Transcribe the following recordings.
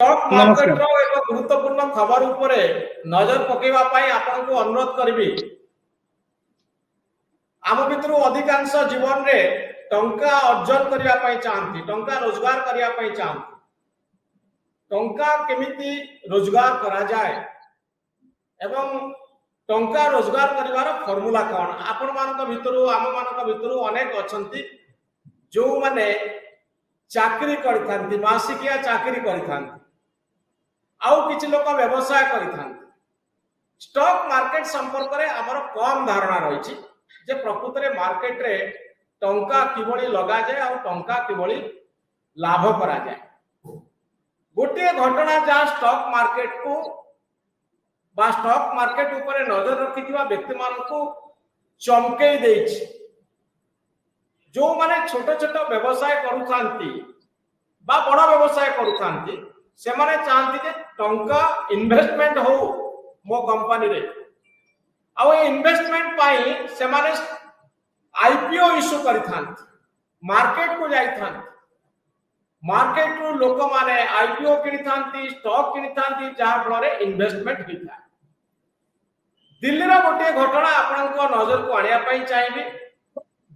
Stock market नमस्कार। रो एक गुरुत्वपूर्ण खबर उपरे नजर पकेवा पाई आपन को अनुरोध करबी। आम भितर अधिकांश जीवन रे टंका अर्जन करिया पाई चाहंती, टंका रोजगार करिया पाई चाहंती। टंका केमिति रोजगार करा जाए एवं टंका रोजगार करिवार फॉर्मूला कोन आपन मानक भितर आम मानक भितर अनेक अछंती जो माने चाकरी करथांती, मासिकिया चाकरी करथांती, आउ किछि लोक व्यवसाय करिथांती। स्टॉक मार्केट संपर्क रे हमर कम धारणा रहिछि जे प्रकृत रे मार्केट रे टंका किबळी लगा जाय आ टंका किबळी लाभ करा जाय। गोटे घटना जा स्टॉक मार्केट को बा स्टॉक मार्केट ऊपर नजर रखिथिबा व्यक्ति मानकू चमकेई देछि। जो माने छोट छोट व्यवसाय करूथांती बा बड़ व्यवसाय करूथांती से माने चाहती जे टंका इन्वेस्टमेंट हो मो कंपनी रे आ इन्वेस्टमेंट पाई से माने आईपीओ इश्यू करिथांती, मार्केट को जाइथांती, मार्केट रो लोक माने आईपीओ किनिथांती, स्टॉक किनिथांती, जहा फल रे इन्वेस्टमेंट होइथा। दिल्ली रो गोटे घटना आपन को नजर को आनिया पाई चाहिबी।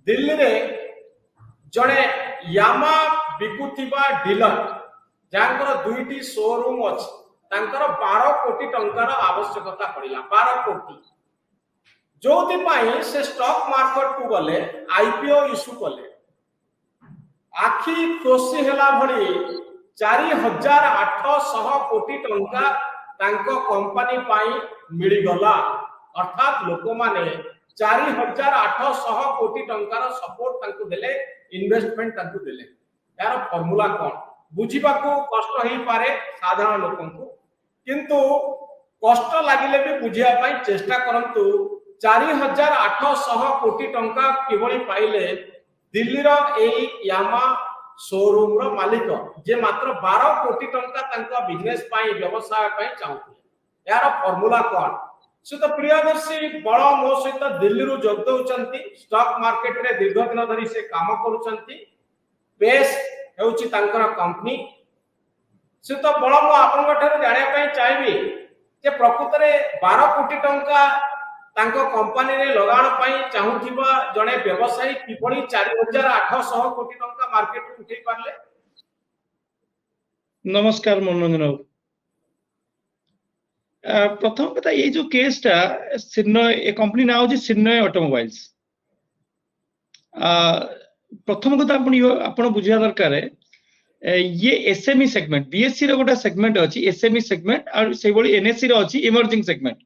दिल्ली रे जणे यामा बिकुथिबा डीलर जानकर दुईटी शोरूम अछि, तांकर 12 कोटी टंकार आवश्यकता पड़िला। 12 कोटी जोथि पाई से स्टॉक मार्केट को गले आईपीओ इश्यू कले। आखी खुशी हेला भली 4800 कोटी टंका तांको कंपनी पाई मिली गला। अर्थात लोक माने 4800 कोटी टंकार सपोर्ट तांको देले, इन्वेस्टमेंट तांको देले। यार फॉर्मूला कोन बुझीबा को कष्ट ही पारे साधारण लोकन को, किंतु कष्ट लागिले भी बुझिया पाई चेष्टा करंतु। 4800 कोटी टंका किबळी पाइले दिल्ली रो एई यामा शोरूम रो मालिक जे मात्र 12 कोटी टंका तांका बिजनेस पाई व्यवसाय पाई चाहते। यार फॉर्मूला कोन से तो प्रियदर्शी बड़ मो सहित दिल्ली रु जोग दउचंती। स्टॉक मार्केट रे दीर्घ दिन धरी से काम करूचंती। बेस हेउची तांकर कंपनी से तो बड़ मो आपन ठारे जानिया पाई चाहिबी जे प्रकृत रे 12 कोटी टंका तांको कंपनी रे लगाण पाई चाहुथिबा जणे व्यवसायी किपड़ी 4800 कोटी टंका मार्केट रे उठै पारले। नमस्कार मनोरंजन बाबू। प्रथम कथा ये जो केसटा सिन्नय ए कंपनी नाउ जे सिन्नय ऑटोमोबाइल्स। प्रथम कथा आपण बुझिया दरकार ये एसएमई सेगमेंट बीएससी रो गोटा सेगमेंट अछि, एसएमई सेगमेंट और से बळी एनएससी रो अछि इमर्जिंग सेगमेंट।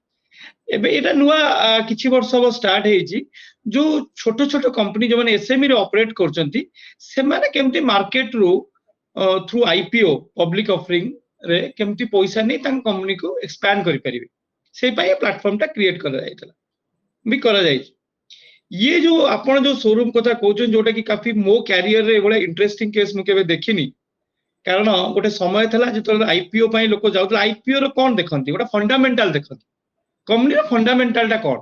एबे एटा नुवा किछि वर्ष अब स्टार्ट हेछि जो छोट छोट कंपनी जो माने एसएमई रे ऑपरेट करचंती से माने केमती मार्केट रो थ्रू आईपीओ पब्लिक ऑफरिंग रे केमती पैसा नै तां कंपनी को एक्सपैंड करि परिबे से पाई प्लेटफॉर्म टा क्रिएट करा जायतला भी करा जाय। ये जो आपण जो शोरूम कथा कहउछन जोटा कि काफी मो कैरियर रे बडे इंटरेस्टिंग केस मु केबे देखिनी। कारण गोटे समय थला जतो आईपीओ पाई लोक जाउतला आईपीओ रो कोन देखंती गोटा फंडामेंटल देखंती कंपनी रो फंडामेंटल टा कोन।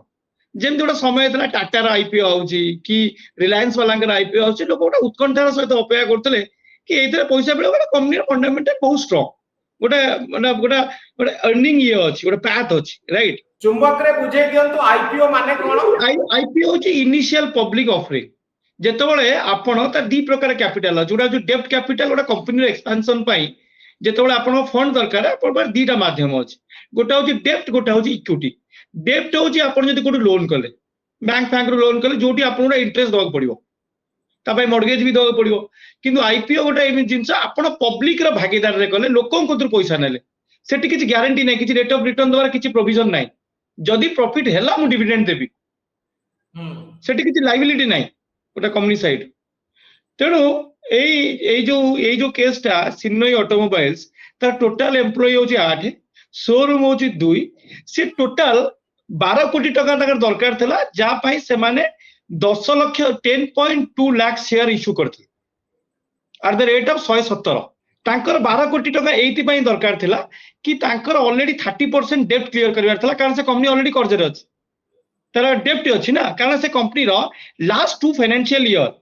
जेम जोटा समय थला टाटा रो आईपीओ आउची कि रिलायंस वाला के आईपीओ आउची लोक गोटा उत्कंठार सहित अपेक्षा करतले कि एतरे पैसा मिले गोटा कंपनी रो फंडामेंटल बहुत स्ट्रांग गोटे माने गोटे अर्निंग ये अछि गोटे पैथ अछि राइट। चुंबक रे बुझे दियंतु आईपीओ माने कोन। आईपीओ होची इनिशियल पब्लिक ऑफरिंग जेतबळे आपण ता दी प्रकार कैपिटल जोडा जो डेब्ट कैपिटल गोटा कंपनी रो एक्सपेंशन पाई जेतबळे आपण फंड दरकार आपण पर दीटा माध्यम अछि। गोटा होची डेब्ट गोटा होची इक्विटी। डेब्ट होची आपण जदी कोड लोन कले बैंक रो लोन कले जोटी आपण इंटरेस्ट दवा पड़िबो तापय मॉर्गेज भी दवा पड़िबो। किंतु आईपीओ गोटा एमि जिंस आपण पब्लिक रो भागीदार रे कले लोकन कोतर पैसा नेले सेठी किछि ग्यारंटी नै किछि रेट ऑफ रिटर्न दवार किछि प्रोविजन नै। जदी प्रॉफिट हैला मु डिविडेंड देबी सेठी किछि लायबिलिटी नै गोटा कंपनी साइड। तेणु एई जो केसटा सिन्नय ऑटोमोबाइल्स तार टोटल एम्प्लॉय होची 8 शोरूम होची 2 से टोटल 12 कोटी टका तकर दरकार थला जा पाई से माने 10 लाख 10.2 लाख शेयर इश्यू करथि एट द रेट ऑफ 117। तांकर 12 कोटी टका एइति पाई दरकार थिला कि तांकर ऑलरेडी 30% डेब्ट क्लियर करबार थिला कारण से कंपनी ऑलरेडी कर्ज रे अछि तार डेब्ट अछि ना। कारण से कंपनी रो लास्ट 2 फाइनेंशियल ईयर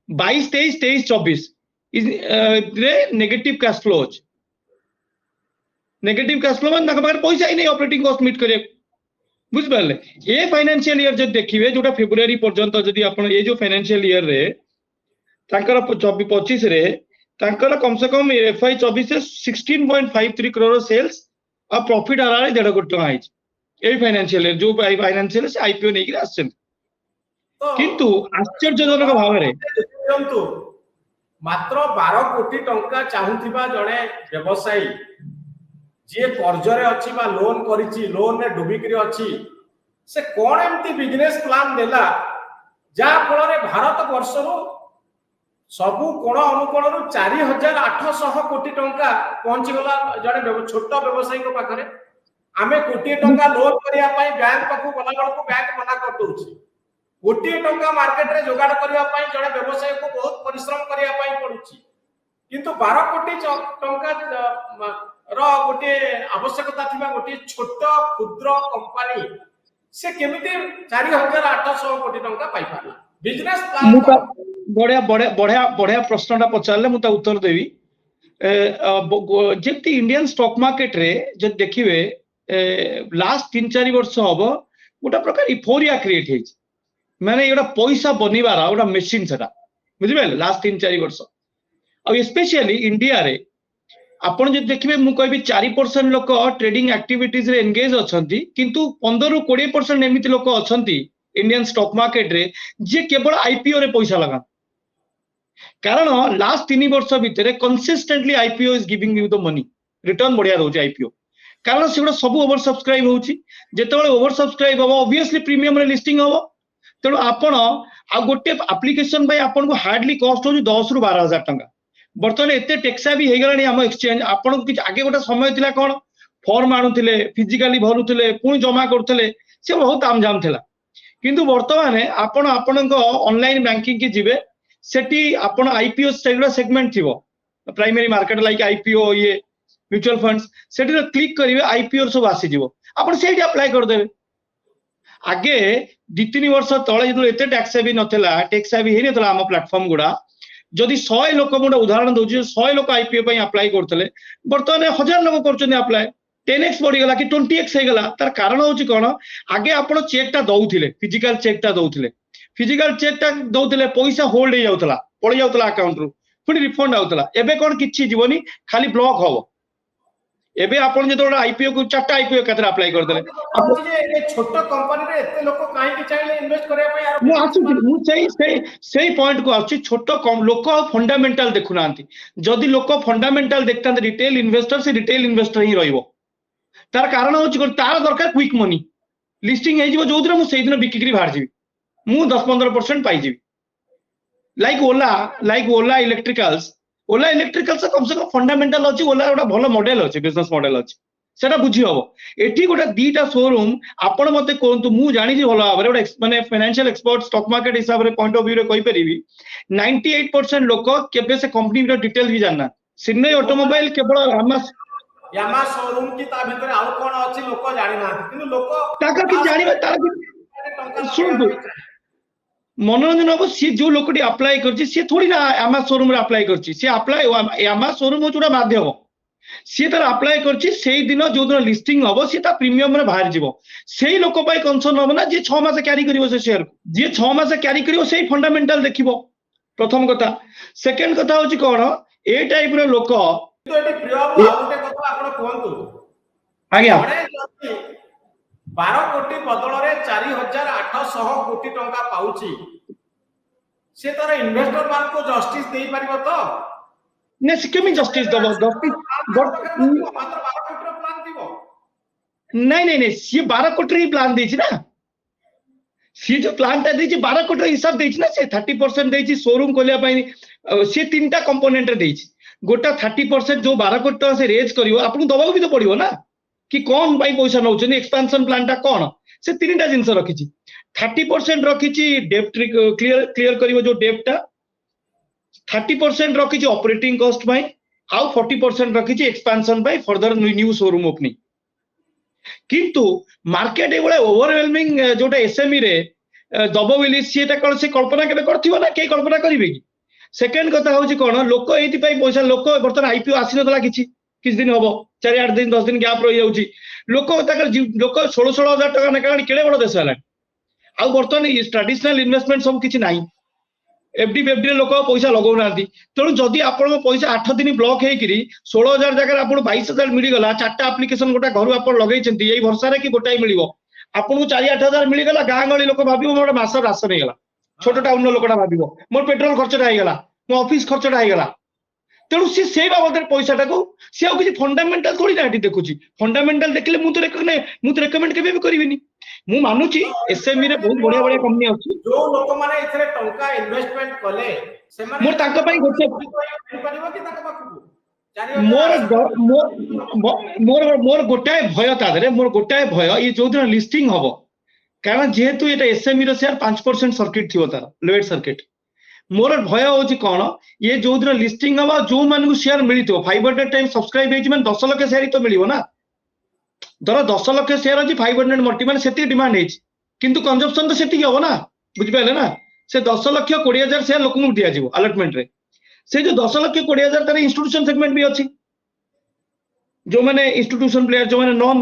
22 23 23 24 रे नेगेटिव कैश फ्लो अछि। नेगेटिव कैश फ्लो मान पाखे पैसा ही नहीं ऑपरेटिंग कॉस्ट मीट करिया बुझिपारे ए फाइनेंशियल ईयर जब देखिए जोटा फेब्रुआरी पर्यंत जदि आपण ये जो फाइनेंशियल ईयर रे तांकर 25 रे तांकर कम से कम FY 24 से 16.53 करोड़ सेल्स और प्रॉफिट आ रहा है 1.5 कोटी टका आइछ ए फाइनेंशियल ईयर जो फाइनेंशियल से आईपीओ नहीं कि आछन किंतु आश्चर्यजनक भाव रे ଦେଖନ୍ତୁ ମାତ୍ର 12 କୋଟି ଟଙ୍କା ଚାହୁଁଥିବା ଜଣେ ବ୍ୟବସାୟୀ ଯିଏ କର୍ଜରେ ଅଛି ବା ଲୋନ୍ କରିଛି ଲୋନ୍ ରେ ଡୁବିକିରି ଅଛି ସେ କଣ ଏମିତି ବିଜନେସ୍ ପ୍ଲାନ୍ ଦେଲା ଯାହା ଫଳରେ ଭାରତ ବର୍ଷରୁ ସବୁ କୋଣ ଅନୁକୋଣରୁ 4800 କୋଟି ଟଙ୍କା ପହଞ୍ଚିଗଲା ଜଣେ ଛୋଟ ବ୍ୟବସାୟୀଙ୍କ ପାଖରେ ଆମେ କୋଟିଏ ଟଙ୍କା ଲୋନ୍ କରିବା ପାଇଁ ବ୍ୟାଙ୍କ ପାଖକୁ ଗଲା ବେଳକୁ ବ୍ୟାଙ୍କ ମନା କରିଦଉଛି कोटी टंका मार्केट रे जोगाड़ करिया पाई जड़े व्यवसाय को बहुत परिश्रम करिया पाई पड़ुची किंतु 12 कोटी टंका रो गोटे आवश्यकता थिबा गोटे छोट क्षुद्र कंपनी से केमिति 4800 कोटी टंका पाई पाला बिजनेस प्लान बढ़िया बढ़िया बढ़िया बढ़िया प्रश्नटा पचारले मु ता उत्तर देवी जेति इंडियन स्टॉक मार्केट रे जे देखिबे लास्ट 3-4 वर्ष हबो गोटा प्रकार इफोरिया क्रिएट हेछि माने एटा पैसा बनिबार गोटा मेसिन सेटा बुझिबे लास्ट 3-4 वर्ष और स्पेशली इंडिया रे आपण जे देखिबे मु कहबी 4% लोक ट्रेडिंग एक्टिविटीज रे एंगेज अछंती किंतु 15-20% एमिति लोक अछंती इंडियन स्टॉक मार्केट रे जे केवल आईपीओ रे पैसा लगा कारण लास्ट 3 वर्ष भितरे consistently IPO is giving you the money return बढ़िया रहउची आईपीओ कारण सेगुडा सब ओवर सब्सक्राइब होउची जेतेबेले ओवर सब्सक्राइब हो ऑब्वियसली प्रीमियम रे लिस्टिंग हो तेणु आपण आ गोटे एप्लिकेशन भाई आपन को हार्डली कॉस्ट हो 10 रु 12 हजार टंका बर्तमान एते टेक्सा भी हे गलानी हम एक्सचेंज आपन को आगे गोटे समय थिला कोन फॉर्म आनुथिले फिजिकली भरुथिले पुणी जमा करथिले से बहुत आमजाम थिला किंतु वर्तमान आपण आपन को ऑनलाइन बैंकिंग की जिवे सेठी आपण आईपीओ सेगमेंट थिबो प्राइमरी मार्केट लाइक आईपीओ ये म्यूचुअल फंड्स सेठी क्लिक करिवे आईपीओ सब आसी जिवो आपण सेठी अप्लाई कर देबे आगे 2-3 वर्ष तले जो एते टैक्स भी नथिला टैक्स भी हे नथिला हम प्लेटफॉर्म गुडा जदि 100 लोक मुंडा उदाहरण दउची 100 लोक आईपीओ पई अप्लाई करथले वर्तमान 1000 लोक करछन अप्लाई 10x बढ़ी गला कि 20x हे गला तार कारण होची कोन आगे आपण चेक ता दउथिले फिजिकल चेक ता दउथिले पैसा होल्ड हे जाउतला पड़ी जाउतला अकाउंट रु पुनी रिफंड आउतला एबे कोन किछि जीवनी खाली ब्लॉक होबो एबे आपण जे तोडा आईपीओ को 4टा आईपीओ कतरा अप्लाई कर देले आपण जे ए छोटो कंपनी रे एते लोक काहे कि चाहिले इन्वेस्ट करिया पय यार मु आछु मु सेही पॉइंट को आछु छोटो कम लोक फंडामेंटल देखु नांती जदी लोक फंडामेंटल देखतांत रिटेल इन्वेस्टर ही रहइबो तार कारण होची कोन तार दरकार क्विक मनी लिस्टिंग हे जिवो जो दिन मु सेही दिन बिक्री बाहर जिवि मु 10-15% पाई जिवि लाइक ओला इलेक्ट्रिकल्स कम से कम फंडामेंटल अछि ओला गोटा भलो मॉडल अछि बिजनेस मॉडल अछि सेटा बुझी हबो एठी गोटा दीटा शोरूम आपण मते कोंतु मु जानि जे भलो भाबरे गोटा माने फाइनेंशियल एक्सपर्ट स्टॉक मार्केट हिसाब रे पॉइंट ऑफ व्यू रे कहि परिबी 98% लोक केबे से कंपनी रो डिटेल भी जानना सिन्नई ऑटोमोबाइल केवल यामा शोरूम की ता भीतर आउ कोन अछि लोक जानि ना किंतु लोक ताका कि जानिबे तार सुन मनोरंजन हम सी जो लोकटी अप्लाई करछि सी थोड़ी ना आमा शोरूम रे अप्लाई करछि सी अप्लाई आमा शोरूम हो जोडा माध्यम सी तार अप्लाई करछि सेही दिन जो दिन लिस्टिंग हबो सी ता प्रीमियम रे बाहर जिवो सेही लोक पाई कंसर्न हबो ना जे 6 मास कैरी करिवो से शेयर जे 6 मास कैरी करिवो सेही फंडामेंटल देखिवो प्रथम कथा सेकंड कथा होछि कोन ए टाइप रो लोक तो एटी प्रिय आउटे कथा आपण कोहंतु आज्ञा 12 कोटी बदल रे 4800 कोटी टंका पाउची से तार इन्वेस्टर मान को जस्टिस देई परिबो तो ने सिकेमी जस्टिस दबो जस्टिस मात्र 12 कोटी रो प्लान दिबो नहीं सी 12 कोटी री प्लान देछि ना सी जो प्लान ता देछि 12 कोटी हिसाब देछि ना से 30% देछि शोरूम खोलिया पई से तीनटा कंपोनेंट रे देछि गोटा 30% जो 12 कोटी से रेज करिवो आपन दबाव भी तो पड़िवो ना कि कौन भाई पैसा नौचन एक्सपेंशन प्लान टा कौन से तीनटा जिंस रखिछि 30% रखिछि डेब्ट क्लियर करिवो जो डेब्ट टा 30% रखिछि ऑपरेटिंग कॉस्ट भाई आउ 40% रखिछि एक्सपेंशन भाई फर्दर न्यू शोरूम ओपनिंग किंतु मार्केट एबळे ओवरवेलमिंग जोटा एसएमई रे दबो बिली सीटा कोन से कल्पना केबे करथिबो ना के कल्पना करिवे कि सेकंड कथा होछि कोन लोक एति पई पैसा लोक बर्तन आईपीओ आसी नतला किसी दिन हम 4-8 दिन 10 दिन गैप रही जाऊँगी लोक लोक 16,000 टका ना केड़े बड़ देश है आउ बर्तमान ट्रेडिशनल इन्वेस्टमेंट सब किसी ना एफडी फेफडी लोक पैसा लगौना तेणु जदि आप पैसा 8 दिन ब्लॉक होकर 16,000 जगह आप 22,000 मिलगला 4टा आप्लिकेशन गोटे घर आप लगे यही भरसा कि गोटाए मिल आपको 4-8 हजार मिलगला गाँ गहली लोक भाव मोर मास राशन होगा छोट टाउन लोकटा भाव मोर पेट्रोल खर्चटा होगा मो ऑफिस खर्चटा होगा तेणु सी से बाबद पैसा टाक सी किसी फंडामेंटाल थोड़ी ना देखुची फंडामेंटाल देखले मुझे रेकमेंड केबे भी करबिनी मु मानुची एसएमई रे बहुत बढ़िया बढ़िया कंपनी अछि जो लोक माने इथरे टंका इन्वेस्टमेंट कले से माने मोर तांका पई गोटे परिबो कि ताका पाखु मोर मोर गोटाए भय तादरे मोर गोटाए भय ये जो दिन लिस्टिंग हबो कारण जेहेतु एटा एसएमई रो शेयर 5% सर्किट थिवो तार लेवेट सर्किट मोर भय होची कोन ये जो दिन लिस्टिंग हबो जो मान को शेयर मिलितो 500 टाइम सब्सक्राइब हेची मान 10 लाख शेयर तो मिलिबो ना धर 10 लाख शेयर अछि 500 मल्टी मान सेती डिमांड हेची किंतु कंजम्पशन तो सेती हबो ना बुझ पाले ना से 10 लाख 20,000 शेयर लोक को दिया जिवो अलॉटमेंट रे से जो 10 लाख 20,000 तार इंस्टीट्यूशन सेगमेंट भी अछि जो माने इंस्टीट्यूशन प्लेयर जो माने नॉन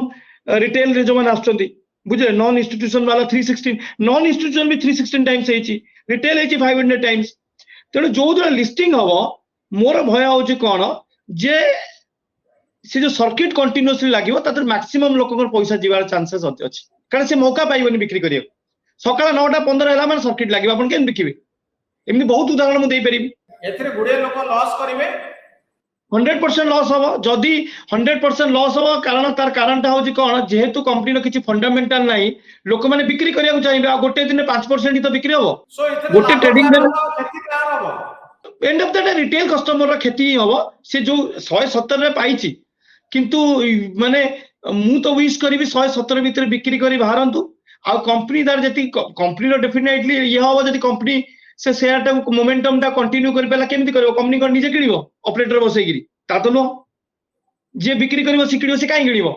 रिटेल रे जो माने आछंती बुझे नॉन इंस्टीट्यूशन वाला 316 नॉन इंस्टीट्यूशन भी 316 टाइम्स हेची रिटेल हेची 500 टाइम्स तेणु जो दिन लिस्टिंग हबो मोर भय होची कोन जे से जो सर्किट कंटिन्यूअसली लागिवो तातर मैक्सिमम लोककर पैसा जीवार चांसेस अछि कारण से मौका पाइबनी बिक्री करियो सकाळ 9:15 होला माने सर्किट लागिवो आपण केन बिकिबे एमनी बहुत उदाहरण मु देई परिबी एथरे गुडे लोक लॉस करिवे 100% लॉस हबो जदी 100% लॉस हबो कारण तार कारणटा होची कोन जेहेतु कंपनी रो किछि फंडामेंटल नाही लोक माने बिक्री करिया चाहिबे आ गोटे दिन 5% ही तो बिक्री हबो सो इथरे गोटे ट्रेडिंग रे खेती कार हबो end of the day retail customer रो खेती हबो से जो 117 रे पाइछि किंतु माने मु तो विश करिवि 117 भीतर बिक्री करी बाहरंतु आ कंपनी दार जति कंपनी रो डेफिनेटली ये हबो जति कंपनी से शेयर टा मोमेंटम टा कंटिन्यू करि पेला केमति करबो कंपनी को निजे किनिबो ऑपरेटर बसैगिरी ता तो नो जे बिक्री करिवो सिकिडिवो से काई किनिबो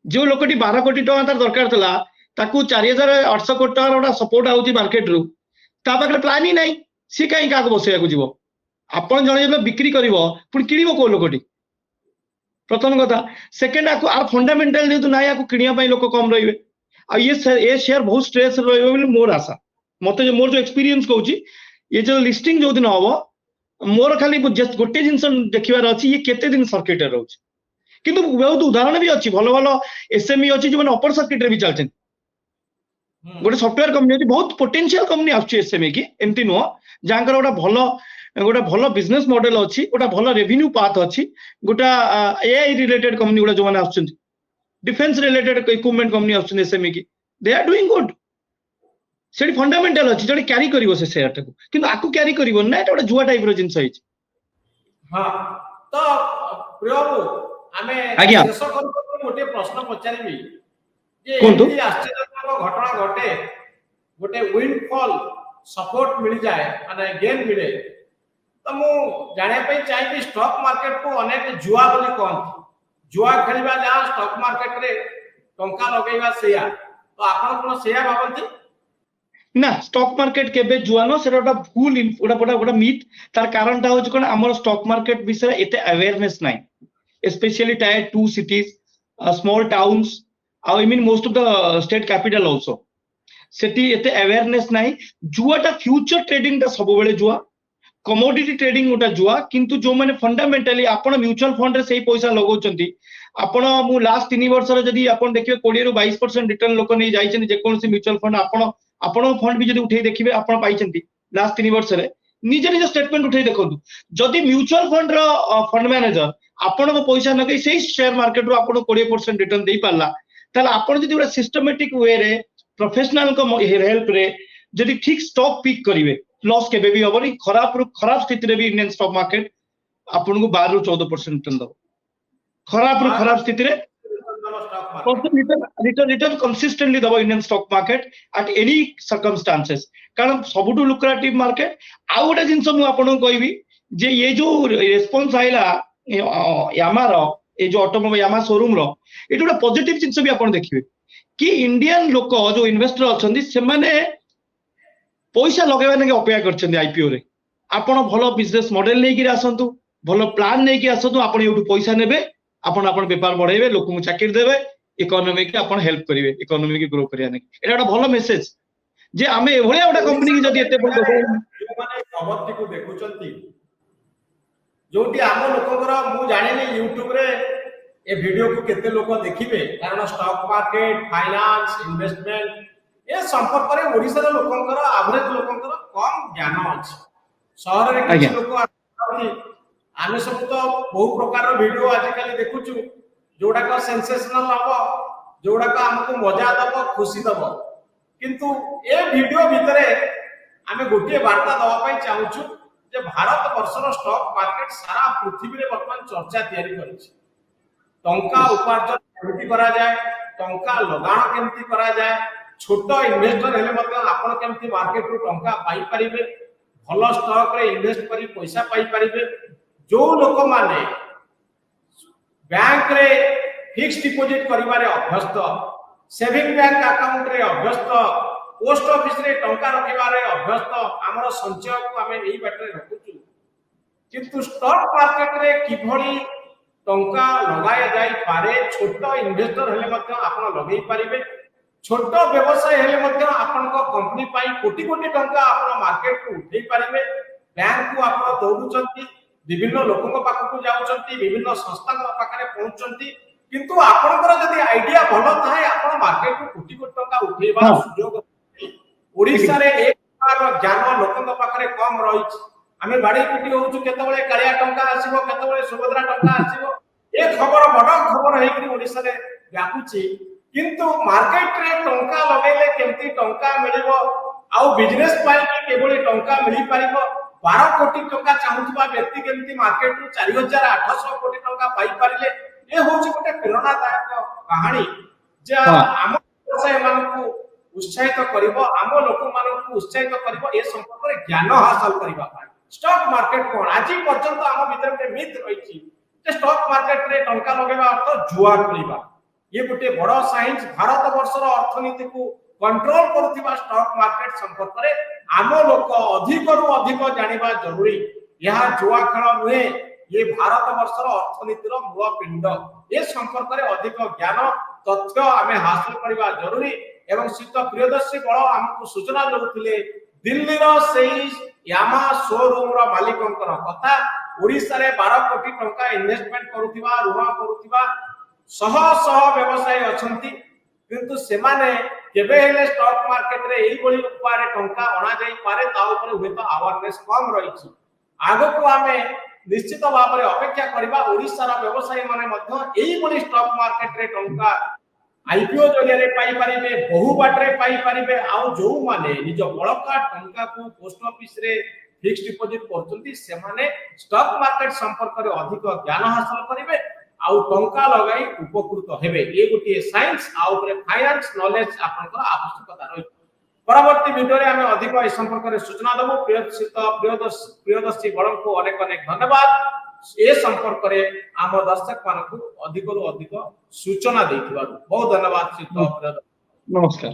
जो लोकटी 12 कोटी टका तार दरकार थला ताकू 4,800 कोटी टका ओडा सपोर्ट आउची मार्केट रु ता पाखरे प्लान ही नाही सी काई काको बसैया को जीवो आपण जणे जे बिक्री करिवो पुनी किनिबो को लोकटी प्रथम कथा सेकंड आको आ फंडामेंटल जेतु नाही आको किनिया पई लोक कम रहिबे आ ये शेयर बहुत स्ट्रेस रहिबो बोली मोर आशा मते जो मोर जो एक्सपीरियंस कहूची ये जो लिस्टिंग जो दिन हबो मोर खाली जस्ट गोटे जिंस देखिबार अछि ये केते दिन सर्किट रहउची किंतु बहुत उदाहरण भी अछि भलो भलो एसएमई अछि जो माने अपर सर्किट रे भी चलछन गोटे सॉफ्टवेयर कंपनी अछि बहुत पोटेंशियल कंपनी आछि एसएमई की एमती नो जांकर गोटा भलो बिजनेस मॉडल अछि गोटा भलो रेवेन्यू पाथ अछि गोटा एआई रिलेटेड कंपनी गोटा जो माने आछन डिफेंस रिलेटेड इक्विपमेंट कंपनी आछन एसएमई की दे आर डूइंग गुड सेठी फंडामेंटल अछि जडे कैरी करिवो से शेयर टाको किंतु आकु कैरी करिवो ना एटा जुआ टाइप रो जिंस अछि हां तो प्रियबू आमे शेष कर गोटे प्रश्न पचारिबी जे एति आश्चर्यजनक घटना घटे गोटे विंडफॉल सपोर्ट मिल जाए माने गेन मिले तो मु जाने पे चाहिए स्टॉक मार्केट को अनेक जुआ बोली कहନ୍ତି जुआ खेलबा जा स्टॉक मार्केट रे टंका लगेबा सेया तो आपण कोन सेया भाबंती ना स्टॉक मार्केट केबे जुआ न सेटा भूल ओटा मिथ तार कारणटा होछ कोन हमर स्टॉक मार्केट विषय एते अवेयरनेस नाही specially tier 2 cities small towns I mean most of the state capital also सेटी एते अवेयरनेस नाही जुआटा फ्यूचर ट्रेडिंग ता सब बेले जुआ कमोडिटी ट्रेडिंग गोटा जुआ किंतु जो माने फंडामेंटली आपण म्यूचुअल फंड रे सेही पैसा लगौचंती आपण मु लास्ट 3 वर्ष रे जदी आपण देखिबे 20 ରୁ 22% रिटर्न लोक नै जाइछन जे कोनसी म्यूचुअल फंड आपण फंड भी जदी उठै देखिबे आपण पाइछंती लास्ट 3 वर्ष रे निजे निजे स्टेटमेंट उठै देखंतु जदी म्यूचुअल फंड रो फंड मैनेजर आपण को पैसा नगै सेही शेयर मार्केट रो आपण 20% रिटर्न देई पाला ताले आपण जदी उडा सिस्टमैटिक वे रे प्रोफेशनल को हेल्प रे जदी ठीक स्टॉक पिक करिवे लॉस के बेबी होबनी खराब स्थिति रे भी इंडियन स्टॉक मार्केट आपन को 12 ରୁ 14% रिटर्न दो खराब स्थिति रे रिटर्न कंसिस्टेंटली दबो Indian stock market at any circumstances कारण सबुटु लुक्रेटिव मार्केट आ गोटे जिंस मु आपन को कहबी जे ये जो रेस्पॉन्स आइला यामारो ए जो ऑटोमोबाइल यामा शोरूम रो एटा गोटे पॉजिटिव जिंस भी आपन देखिबे कि इंडियन लोक जो इन्वेस्टर अछंदी से माने पैसा लगेबा नै अपेक्षा करछंदी आईपीओ रे आपण भलो बिजनेस मॉडल नै कि आसंतु भलो प्लान नै कि आसंतु आपण एठु पैसा नेबे ଆପଣ ଆପଣ ବେପାର ବଢେଇବେ, ଲୋକଙ୍କୁ ଚାକିରି ଦେବେ, ଇକୋନୋମି କି ଆପଣ ହେଲ୍ପ କରିବେ, ଇକୋନୋମି କି ଗ୍ରୋ କରିବା ନାହିଁ। ଏଟା ଗୋଟେ ଭଲ ମେସେଜ ଯେ ଆମେ ଏଭଳିଆ ଗୋଟେ କମ୍ପାନୀ କି ଯଦି ଏତେ ବଡ ଯୋଉମାନେ ଖବରଟିକୁ ଦେଖୁଛନ୍ତି, ଯୋଉଠି ଆମ ଲୋକଙ୍କର ମୁଁ ଜାଣିନି ୟୁଟ୍ୟୁବ ରେ ଏ ଭିଡିଓକୁ କେତେ ଲୋକ ଦେଖିବେ, କାରଣ ଷ୍ଟକ୍ ମାର୍କେଟ, ଫାଇନାନ୍ସ, ଇନଭେଷ୍ଟମେଣ୍ଟ ଏ ସମ୍ପର୍କରେ ଓଡ଼ିଶାର ଲୋକଙ୍କର ଆଭରେଜ ଲୋକଙ୍କର କମ ଜ୍ଞାନ ଅଛି। ସହରରେ କିଛି ଆଜ୍ଞା ଲୋକ ଆସନ୍ତି, ଆମେ ସବୁ ତ ବହୁ ପ୍ରକାର ଭିଡିଓ ଆଜିକାଲି ଦେଖୁଛୁ, ଯୋଉଟାକ ସେନ୍ସେସନାଲ ହବ, ଯୋଉଟାକ ଆମକୁ ମଜା ଦବ, ଖୁସି ଦବ, କିନ୍ତୁ ଏ ଭିଡିଓ ଭିତରେ ଆମେ ଗୋଟିଏ ବାର୍ତ୍ତା ଦେବା ପାଇଁ ଚାହୁଁଛୁ ଯେ ଭାରତ ବର୍ଷର ଷ୍ଟକ୍ ମାର୍କେଟ ସାରା ପୃଥିବୀରେ ବର୍ତ୍ତମାନ ଚର୍ଚ୍ଚା ତିଆରି କରିଛି। ଟଙ୍କା ଉପାର୍ଜନ କେମିତି କରାଯାଏ, ଟଙ୍କା ଲଗାଣ କେମିତି କରାଯାଏ, छोट इन्वेस्टर हेले मतलब आपण केमती मार्केट रु टंका पाई परिबे, भलो स्टॉक रे इन्वेस्ट करी पैसा पाई परिबे। जो लोक माने बैंक रे फिक्स डिपॉजिट करिवारे अभ्यस्त, सेविंग बैंक अकाउंट रे अभ्यस्त, पोस्ट ऑफिस रे टंका रखिवारे अभ्यस्त, हमर संचय को हमें एही बाटरे रखुचु, किंतु स्टॉक मार्केट रे किभली टंका लगाया जाई पारे, छोट इन्वेस्टर हेले मतलब आपण लगेई परिबे, छोट व्यवसाय हेले मतलब आपण को कंपनी पाई कोटी कोटी टंका आपण मार्केट को उठेई परिबे। बैंक को आपण दौड़ुचंती, विभिन्न लोकक पाखकु जाउचंती, विभिन्न संस्था पाखरे पहुंचंती, किंतु आपनकर जदी आईडिया भलो थाए आपण मार्केट को कोटी कोटी टंका उठेबा सुयोग ओडिसा रे एक प्रकार ज्ञान लोकक पाखरे कम रहिछ। आमे बाडी कुटी होउछु, केतबळे कालिया टंका आसीबो, केतबळे सुभद्रा टंका आसीबो, ए खबर बड खबर हेकि ओडिसा रे व्यापुची, किंतु मार्केट रे टंका लगेले केमती टंका मिलिबो, आउ बिजनेस पाई केबोली टंका मिली परिबो, 12 कोटी टंका चाहुतबा व्यक्ति केमती मार्केट रु 4800 कोटी टंका पाई परिले, ए होउची गोटे प्रेरणादायक कहानी जे हम व्यवसाय मानकु उत्साहित करिवो, हम लोक मानकु उत्साहित करिवो ए संपर्क रे ज्ञान हासिल करिबा पाई। स्टॉक मार्केट कोन आजि पर्यंत हम भीतर गोटे मिथ रहिछि जे स्टॉक मार्केट रे टंका लगेबा अर्थ जुआ खेलिबा, ये गोटे बड़ साइंस। भारत वर्षर अर्थनीति को कंट्रोल करुवा स्टॉक मार्केट संपर्क में आम लोक अधिक रु अधिक जानिबा जरूरी। यह जुआ खेल नुहे, ये भारत वर्षर अर्थनीतिर मूल पिंड। ए संपर्क में अधिक ज्ञान तथ्य आमे हासिल करबा जरूरी। एवं शीत प्रियदर्शी बळ हमकु सूचना दउथिले दिल्ली रो सेही यामा शोरूम रो मालिकंकर कथा, ओडिसा रे 12 कोटी टंका इन्वेस्टमेंट करुथिबा, ऋण करुथिबा सह सह व्यवसाय अछंती, किंतु सेमाने केबे हेले स्टॉक मार्केट रे एई बळी उपारे टंका अणा जाई पारे, ता ऊपर हुए तो अवेयरनेस कम रहिछि। आगो को हमें निश्चित भाव में अपेक्षा करबा, ओडिसा रा व्यवसाय माने मध्य एई बळी स्टॉक मार्केट रे टंका आईपीओ जरिया रे पाई परिबे, बहु बाटरे पाई परिबे। आउ जो माने निज बळका टंका को पोस्ट ऑफिस रे फिक्स डिपॉजिट करचंती, से माने स्टॉक मार्केट संपर्क रे अधिक ज्ञान हासिल करिवे, आउ टंका लगाई उपकृत हेबे। ये गोटे साइंस आ ऊपर फाइनेंस नॉलेज आपनकर आवश्यकता रही। परवर्ती वीडियो रे हमें अधिक ए संपर्क रे सूचना देबो। प्रियदर्शी बळम को अनेक अनेक धन्यवाद। ए संपर्क रे आम दर्शक मानकु अधिक रु अधिक सूचना देथिबारु बहुत धन्यवाद। नमस्कार।